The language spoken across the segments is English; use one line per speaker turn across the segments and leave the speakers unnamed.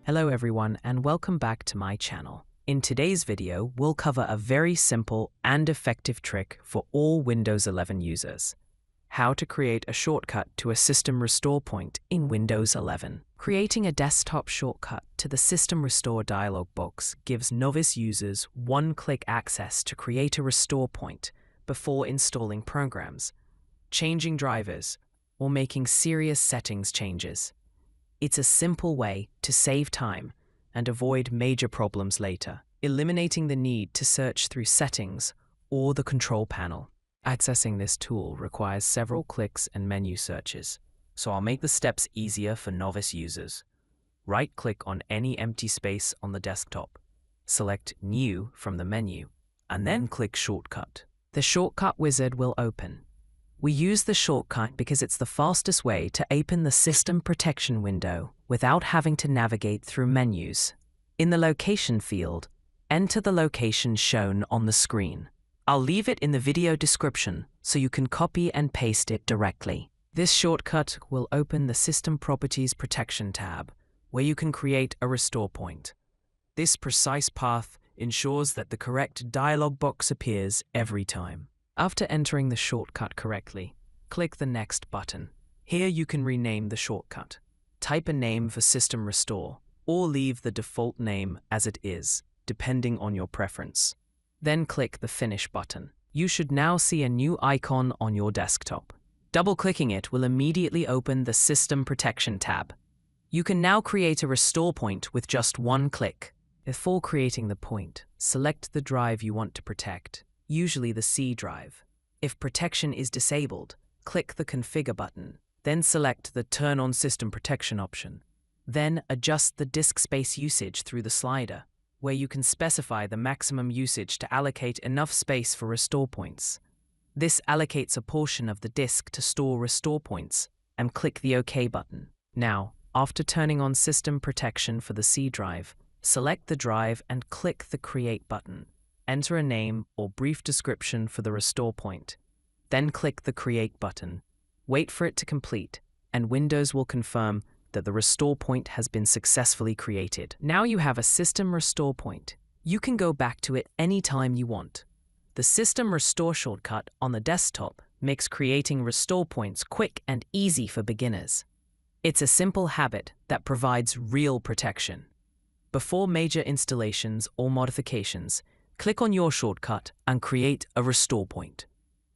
Hello everyone and welcome back to my channel. In today's video, we'll cover a very simple and effective trick for all Windows 11 users. How to create a shortcut to a system restore point in Windows 11. Creating a desktop shortcut to the System Restore dialog box gives novice users one-click access to create a restore point before installing programs, changing drivers, or making serious settings changes. It's a simple way to save time and avoid major problems later, eliminating the need to search through settings or the control panel. Accessing this tool requires several clicks and menu searches, so I'll make the steps easier for novice users. Right-click on any empty space on the desktop, select New from the menu, and then click Shortcut. The shortcut wizard will open. We use the shortcut because it's the fastest way to open the system protection window without having to navigate through menus. In the location field, enter the location shown on the screen. I'll leave it in the video description so you can copy and paste it directly. This shortcut will open the System Properties Protection tab, where you can create a restore point. This precise path ensures that the correct dialog box appears every time. After entering the shortcut correctly, click the Next button. Here you can rename the shortcut. Type a name for System Restore, or leave the default name as it is, depending on your preference. Then click the Finish button. You should now see a new icon on your desktop. Double-clicking it will immediately open the System Protection tab. You can now create a restore point with just one click. Before creating the point, select the drive you want to protect, usually the C drive. If protection is disabled, click the Configure button, then select the Turn on System Protection option. Then adjust the disk space usage through the slider, where you can specify the maximum usage to allocate enough space for restore points. This allocates a portion of the disk to store restore points, and click the OK button. Now, after turning on System Protection for the C drive, select the drive and click the Create button. Enter a name or brief description for the restore point. Then click the Create button. Wait for it to complete, and Windows will confirm that the restore point has been successfully created. Now you have a system restore point. You can go back to it anytime you want. The System Restore shortcut on the desktop makes creating restore points quick and easy for beginners. It's a simple habit that provides real protection. Before major installations or modifications, click on your shortcut and create a restore point.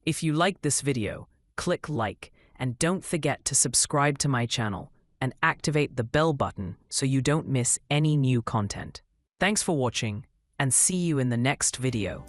If you liked this video, click like and don't forget to subscribe to my channel and activate the bell button so you don't miss any new content. Thanks for watching and see you in the next video.